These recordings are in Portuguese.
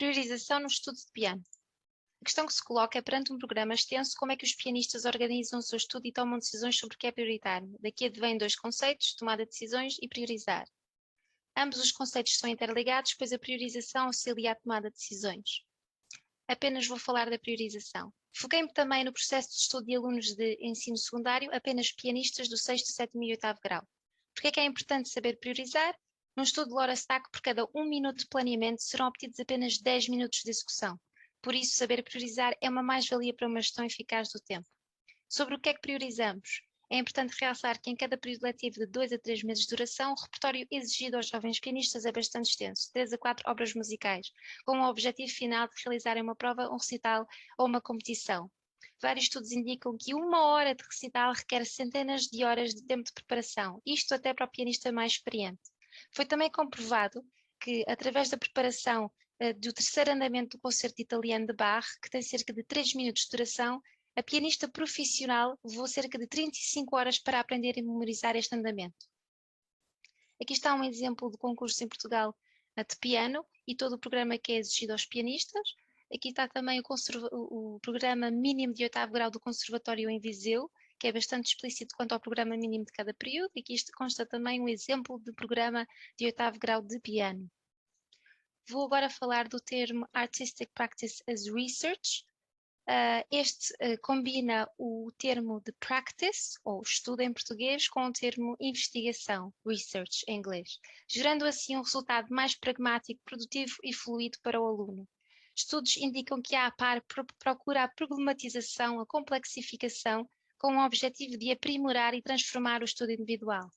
Priorização no estudo de piano. A questão que se coloca é, perante um programa extenso, como é que os pianistas organizam o seu estudo e tomam decisões sobre o que é prioritário. Daqui advêm dois conceitos, tomada de decisões e priorizar. Ambos os conceitos são interligados, pois a priorização auxilia a tomada de decisões. Apenas vou falar da priorização. Foquei-me também no processo de estudo de alunos de ensino secundário, apenas pianistas do 6º, 7º e 8º grau. Por que é importante saber priorizar? Num estudo de Laura Stack, por cada 1 minuto de planeamento serão obtidos apenas 10 minutos de execução. Por isso, saber priorizar é uma mais-valia para uma gestão eficaz do tempo. Sobre o que é que priorizamos? É importante realçar que em cada período letivo de 2 a 3 meses de duração, o repertório exigido aos jovens pianistas é bastante extenso, 3 a 4 obras musicais, com o objetivo final de realizarem uma prova, um recital ou uma competição. Vários estudos indicam que 1 hora de recital requer centenas de horas de tempo de preparação, isto até para o pianista mais experiente. Foi também comprovado que, através da preparação do terceiro andamento do concerto italiano de Bach, que tem cerca de 3 minutos de duração, a pianista profissional levou cerca de 35 horas para aprender e memorizar este andamento. Aqui está um exemplo de concurso em Portugal de piano e todo o programa que é exigido aos pianistas. Aqui está também o programa mínimo de 8º grau do Conservatório em Viseu, que é bastante explícito quanto ao programa mínimo de cada período. Aqui consta também um exemplo de programa de 8º grau de piano. Vou agora falar do termo Artistic Practice as Research. Este combina o termo de practice, ou estudo em português, com o termo investigação, research em inglês, gerando assim um resultado mais pragmático, produtivo e fluido para o aluno. Estudos indicam que a APAR procura a problematização, a complexificação, com o objetivo de aprimorar e transformar o estudo individual.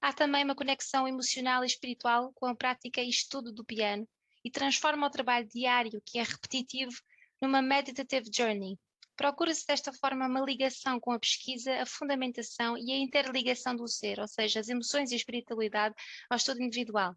Há também uma conexão emocional e espiritual com a prática e estudo do piano e transforma o trabalho diário, que é repetitivo, numa meditative journey. Procura-se desta forma uma ligação com a pesquisa, a fundamentação e a interligação do ser, ou seja, as emoções e a espiritualidade ao estudo individual.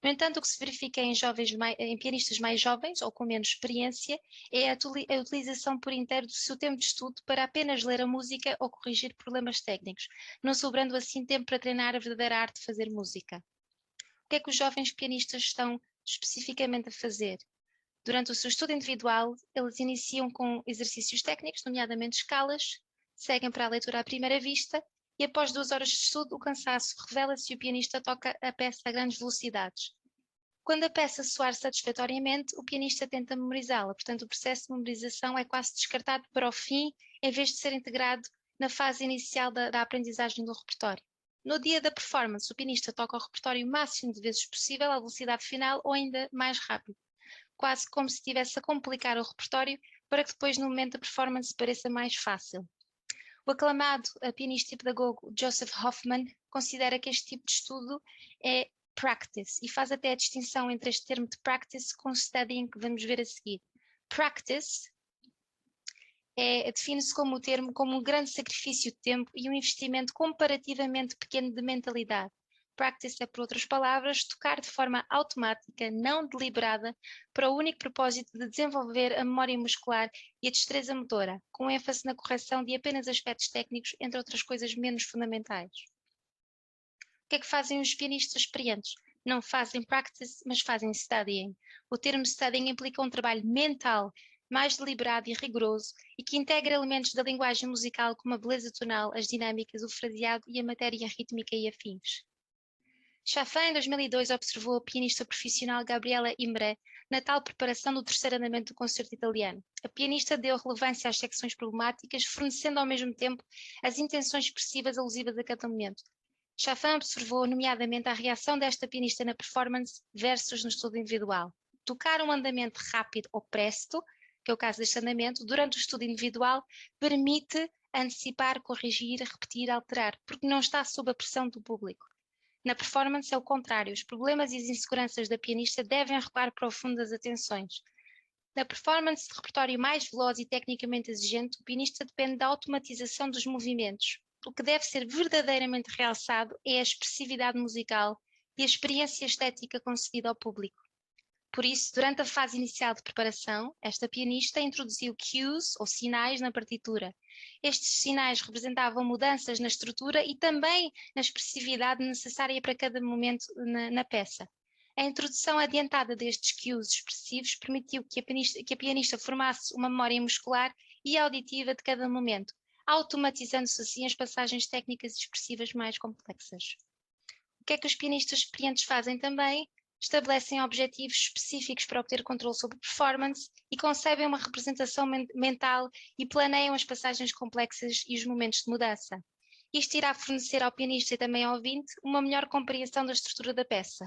No entanto, o que se verifica em pianistas mais jovens ou com menos experiência é a utilização por inteiro do seu tempo de estudo para apenas ler a música ou corrigir problemas técnicos, não sobrando assim tempo para treinar a verdadeira arte de fazer música. O que é que os jovens pianistas estão especificamente a fazer? Durante o seu estudo individual, eles iniciam com exercícios técnicos, nomeadamente escalas, seguem para a leitura à primeira vista e após 2 horas de estudo, o cansaço revela-se e o pianista toca a peça a grandes velocidades. Quando a peça soar satisfatoriamente, o pianista tenta memorizá-la, portanto o processo de memorização é quase descartado para o fim, em vez de ser integrado na fase inicial da aprendizagem do repertório. No dia da performance, o pianista toca o repertório o máximo de vezes possível à velocidade final ou ainda mais rápido, quase como se estivesse a complicar o repertório para que depois no momento da performance pareça mais fácil. O aclamado pianista e pedagogo Joseph Hoffman considera que este tipo de estudo é practice e faz até a distinção entre este termo de practice com studying que vamos ver a seguir. Practice define-se como o termo como um grande sacrifício de tempo e um investimento comparativamente pequeno de mentalidade. Practice é, por outras palavras, tocar de forma automática, não deliberada, para o único propósito de desenvolver a memória muscular e a destreza motora, com ênfase na correção de apenas aspectos técnicos, entre outras coisas menos fundamentais. O que é que fazem os pianistas experientes? Não fazem practice, mas fazem studying. O termo studying implica um trabalho mental mais deliberado e rigoroso e que integra elementos da linguagem musical como a beleza tonal, as dinâmicas, o fraseado e a matéria rítmica e afins. Chafin, em 2002, observou a pianista profissional Gabriela Imre na tal preparação do terceiro andamento do concerto italiano. A pianista deu relevância às secções problemáticas, fornecendo ao mesmo tempo as intenções expressivas alusivas a cada momento. Chafin observou, nomeadamente, a reação desta pianista na performance versus no estudo individual. Tocar um andamento rápido ou presto, que é o caso deste andamento, durante o estudo individual, permite antecipar, corrigir, repetir, alterar, porque não está sob a pressão do público. Na performance é o contrário, os problemas e as inseguranças da pianista devem recuar para o fundo das atenções. Na performance de repertório mais veloz e tecnicamente exigente, o pianista depende da automatização dos movimentos. O que deve ser verdadeiramente realçado é a expressividade musical e a experiência estética concedida ao público. Por isso, durante a fase inicial de preparação, esta pianista introduziu cues ou sinais na partitura. Estes sinais representavam mudanças na estrutura e também na expressividade necessária para cada momento na peça. A introdução adiantada destes cues expressivos permitiu que a pianista formasse uma memória muscular e auditiva de cada momento, automatizando-se assim as passagens técnicas e expressivas mais complexas. O que é que os pianistas experientes fazem também? Estabelecem objetivos específicos para obter controle sobre performance e concebem uma representação mental e planeiam as passagens complexas e os momentos de mudança. Isto irá fornecer ao pianista e também ao ouvinte uma melhor compreensão da estrutura da peça.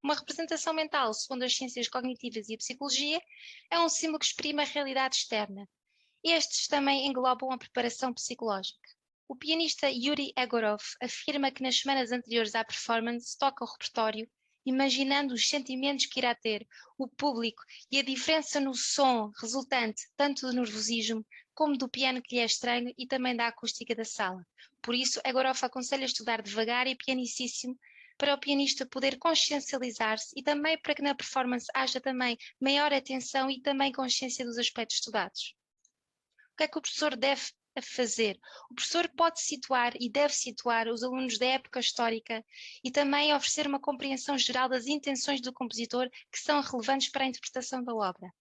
Uma representação mental, segundo as ciências cognitivas e a psicologia, é um símbolo que exprime a realidade externa. Estes também englobam a preparação psicológica. O pianista Yuri Egorov afirma que nas semanas anteriores à performance toca o repertório, imaginando os sentimentos que irá ter, o público e a diferença no som resultante tanto do nervosismo como do piano que lhe é estranho e também da acústica da sala. Por isso, Egorov aconselha estudar devagar e pianicíssimo para o pianista poder consciencializar-se e também para que na performance haja também maior atenção e também consciência dos aspectos estudados. O que é que o professor deve fazer? O professor pode situar e deve situar os alunos da época histórica e também oferecer uma compreensão geral das intenções do compositor que são relevantes para a interpretação da obra.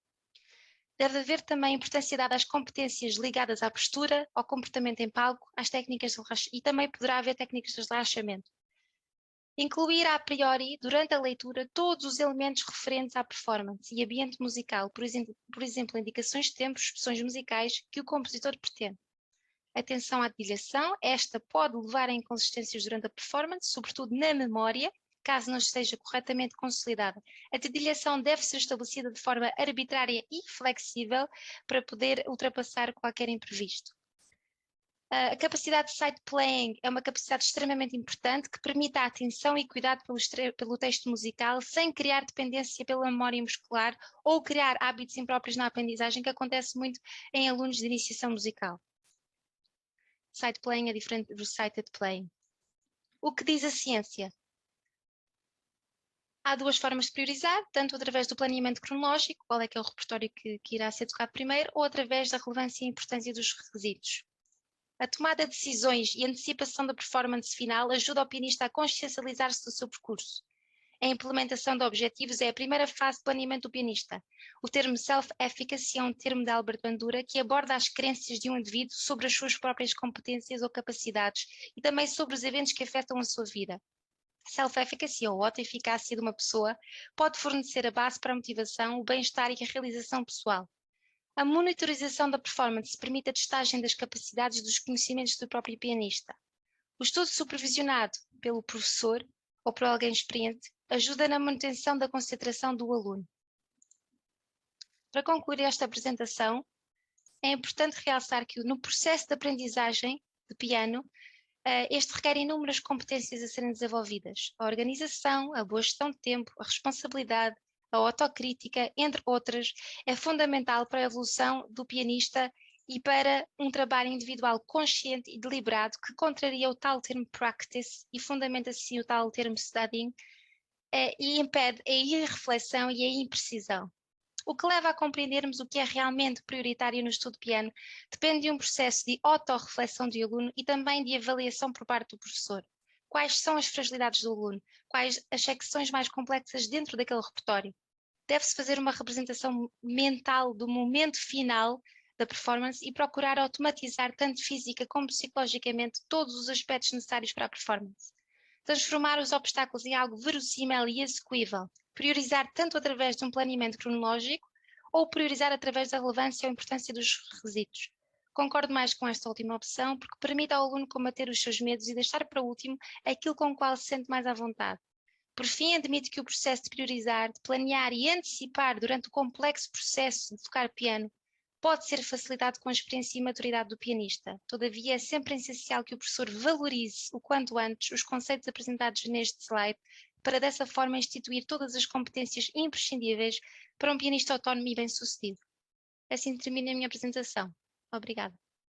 Deve haver também importância dada às competências ligadas à postura, ao comportamento em palco, às técnicas de relaxamento e também poderá haver técnicas de relaxamento. Incluir a priori, durante a leitura, todos os elementos referentes à performance e ambiente musical, por exemplo, indicações de tempo, expressões musicais que o compositor pretende. Atenção à dedilhação, esta pode levar a inconsistências durante a performance, sobretudo na memória, caso não esteja corretamente consolidada. A dedilhação deve ser estabelecida de forma arbitrária e flexível para poder ultrapassar qualquer imprevisto. A capacidade de side playing é uma capacidade extremamente importante que permite a atenção e cuidado pelo texto musical sem criar dependência pela memória muscular ou criar hábitos impróprios na aprendizagem, que acontece muito em alunos de iniciação musical. Side playing é diferente do recited playing. O que diz a ciência? Há duas formas de priorizar, tanto através do planeamento cronológico, qual é que é o repertório que irá ser tocado primeiro, ou através da relevância e importância dos requisitos. A tomada de decisões e a antecipação da performance final ajuda o pianista a consciencializar-se do seu percurso. A implementação de objetivos é a primeira fase de planeamento do pianista. O termo self-efficacy é um termo de Albert Bandura que aborda as crenças de um indivíduo sobre as suas próprias competências ou capacidades e também sobre os eventos que afetam a sua vida. Self-efficacy, ou autoeficácia de uma pessoa, pode fornecer a base para a motivação, o bem-estar e a realização pessoal. A monitorização da performance permite a testagem das capacidades e dos conhecimentos do próprio pianista. O estudo supervisionado pelo professor ou por alguém experiente ajuda na manutenção da concentração do aluno. Para concluir esta apresentação, é importante realçar que no processo de aprendizagem de piano, este requer inúmeras competências a serem desenvolvidas. A organização, a boa gestão de tempo, a responsabilidade, a autocrítica, entre outras, é fundamental para a evolução do pianista e para um trabalho individual consciente e deliberado que contraria o tal termo practice e fundamenta assim o tal termo studying e impede a irreflexão e a imprecisão. O que leva a compreendermos o que é realmente prioritário no estudo de piano depende de um processo de autorreflexão do aluno e também de avaliação por parte do professor. Quais são as fragilidades do aluno? Quais as secções mais complexas dentro daquele repertório? Deve-se fazer uma representação mental do momento final da performance e procurar automatizar tanto física como psicologicamente todos os aspectos necessários para a performance. Transformar os obstáculos em algo verossímil e execuível. Priorizar tanto através de um planeamento cronológico ou priorizar através da relevância ou importância dos requisitos. Concordo mais com esta última opção porque permite ao aluno combater os seus medos e deixar para o último aquilo com o qual se sente mais à vontade. Por fim, admite que o processo de priorizar, de planear e antecipar durante o complexo processo de tocar piano pode ser facilitado com a experiência e maturidade do pianista. Todavia, é sempre essencial que o professor valorize o quanto antes os conceitos apresentados neste slide para dessa forma instituir todas as competências imprescindíveis para um pianista autónomo e bem-sucedido. Assim termina a minha apresentação. Obrigada.